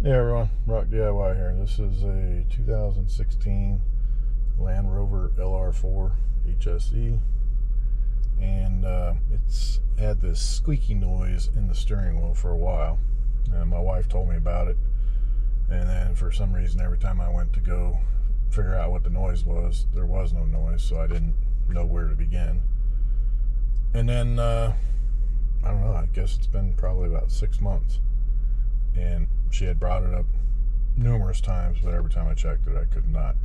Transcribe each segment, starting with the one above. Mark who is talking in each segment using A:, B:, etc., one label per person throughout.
A: Hey everyone, Rock DIY here. This is a 2016 Land Rover LR4 HSE, and it's had this squeaky noise in the steering wheel for a while. And my wife told me about it, and then for some reason every time I went to go figure out what the noise was, there was no noise, so I didn't know where to begin. And then I don't know, I guess it's been probably about 6 months, and she had brought it up numerous times, but every time I checked it, I could not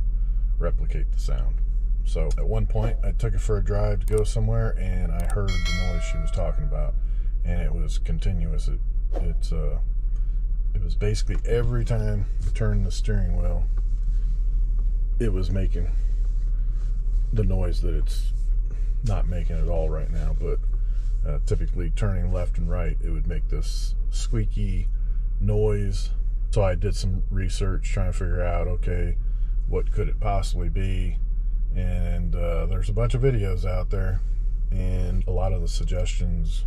A: replicate the sound. So at one point, I took it for a drive to go somewhere, and I heard the noise she was talking about, and it was continuous. It was basically every time I turned the steering wheel, it was making the noise that it's not making at all right now. But typically turning left and right, it would make this squeaky noise. So I did some research trying to figure out, okay, what could it possibly be? And there's a bunch of videos out there, and a lot of the suggestions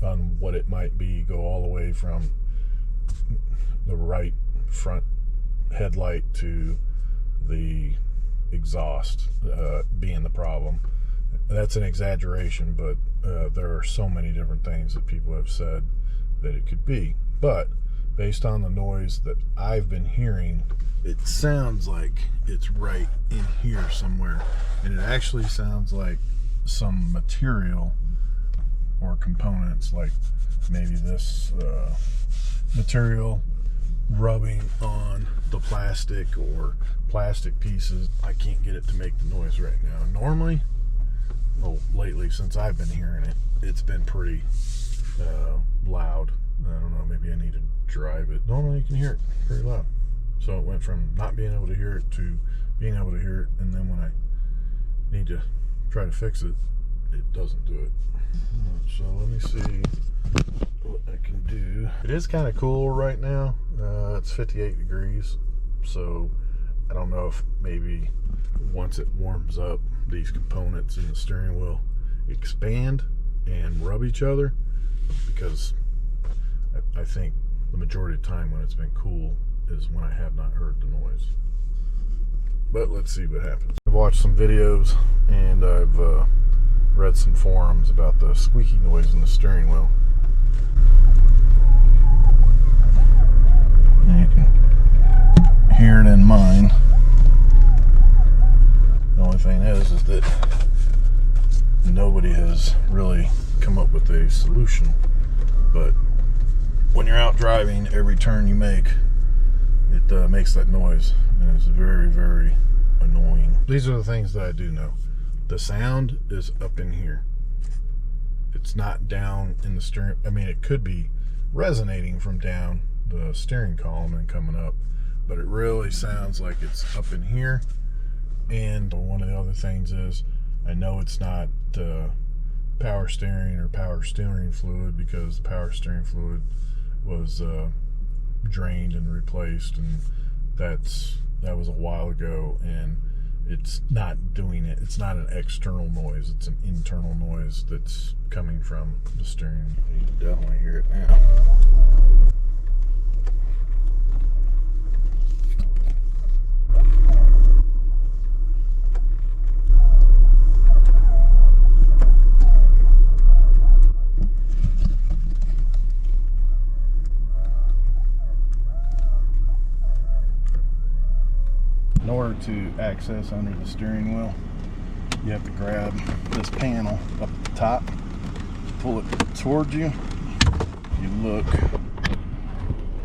A: on what it might be go all the way from the right front headlight to the exhaust being the problem. That's an exaggeration, but there are so many different things that people have said that it could be. But based on the noise that I've been hearing, it sounds like it's right in here somewhere. And it actually sounds like some material or components, like maybe this material rubbing on the plastic, or plastic pieces. I can't get it to make the noise right now. Normally, well, lately since I've been hearing it, it's been pretty loud. I don't know, maybe I need to drive it. Normally you can hear it very loud. So it went from not being able to hear it to being able to hear it, and then when I need to try to fix it, it doesn't do it. So let me see what I can do. It is kind of cool right now. It's 58 degrees, so I don't know if maybe once it warms up, these components in the steering wheel expand and rub each other, because I think the majority of the time when it's been cool is when I have not heard the noise. But let's see what happens. I've watched some videos, and I've read some forums about the squeaky noise in the steering wheel. And you can hear it in mine. The only thing is that nobody has really come up with a solution. But when you're out driving, every turn you make, it makes that noise, and it's very, very annoying. These are the things that I do know. The sound is up in here. It's not down in the steering. I mean, it could be resonating from down the steering column and coming up, but it really sounds like it's up in here. And one of the other things is, I know it's not power steering or power steering fluid, because the power steering fluid was drained and replaced, and that was a while ago, and it's not doing it. It's not an external noise, it's an internal noise that's coming from the steering. You can definitely hear it now. In order to access under the steering wheel, you have to grab this panel up at the top, pull it towards you. You look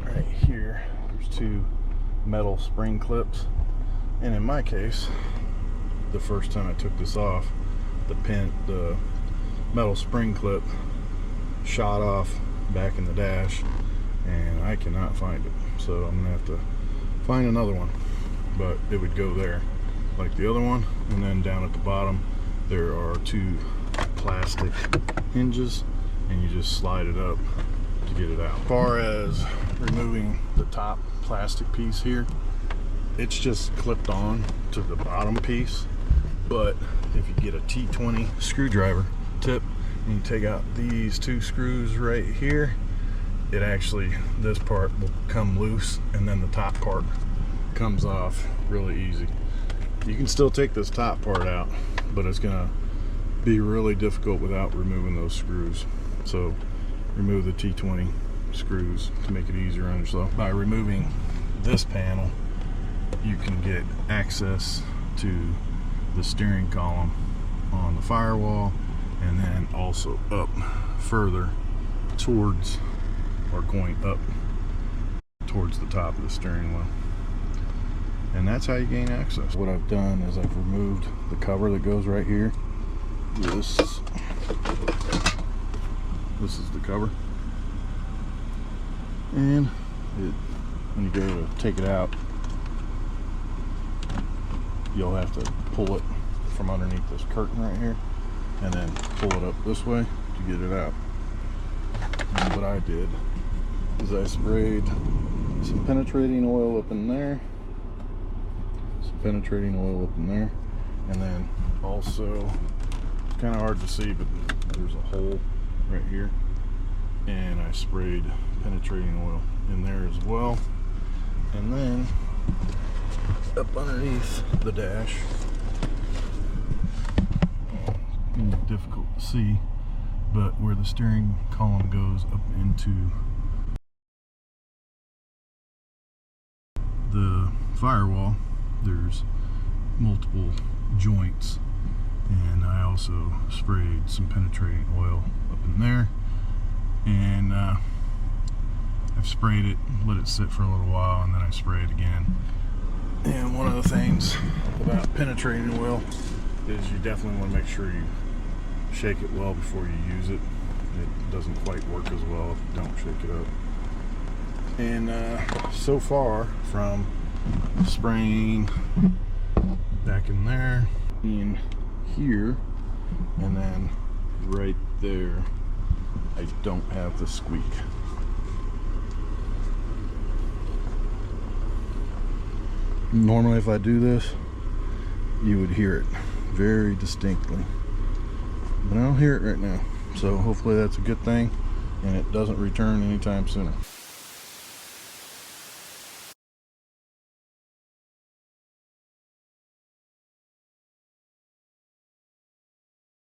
A: right here, there's two metal spring clips, and in my case, the first time I took this off, the metal spring clip shot off back in the dash, and I cannot find it. So I'm gonna have to find another one. But it would go there like the other one, and then down at the bottom there are two plastic hinges, and you just slide it up to get it out. As far as removing the top plastic piece here, it's just clipped on to the bottom piece. But if you get a T20 screwdriver tip and you take out these two screws right here, it actually, this part will come loose and then the top part comes off really easy. You can still take this top part out, but it's gonna be really difficult without removing those screws. So remove the T20 screws to make it easier on yourself. By removing this panel, you can get access to the steering column on the firewall, and then also up further towards, or going up towards the top of the steering wheel. And that's how you gain access. What I've done is I've removed the cover that goes right here. This is the cover. And when you go to take it out, you'll have to pull it from underneath this curtain right here and then pull it up this way to get it out. And what I did is I sprayed some penetrating oil up in there, and then also, it's kind of hard to see, but there's a hole right here, and I sprayed penetrating oil in there as well. And then up underneath the dash, it's difficult to see, but where the steering column goes up into the firewall, there's multiple joints, and I also sprayed some penetrating oil up in there, and I've sprayed it, let it sit for a little while, and then I spray it again. And one of the things about penetrating oil is you definitely want to make sure you shake it well before you use it. It doesn't quite work as well if you don't shake it up. And so far, from spraying back in there, in here, and then right there, I don't have the squeak. Normally if I do this, you would hear it very distinctly, but I don't hear it right now, so hopefully that's a good thing and it doesn't return anytime sooner.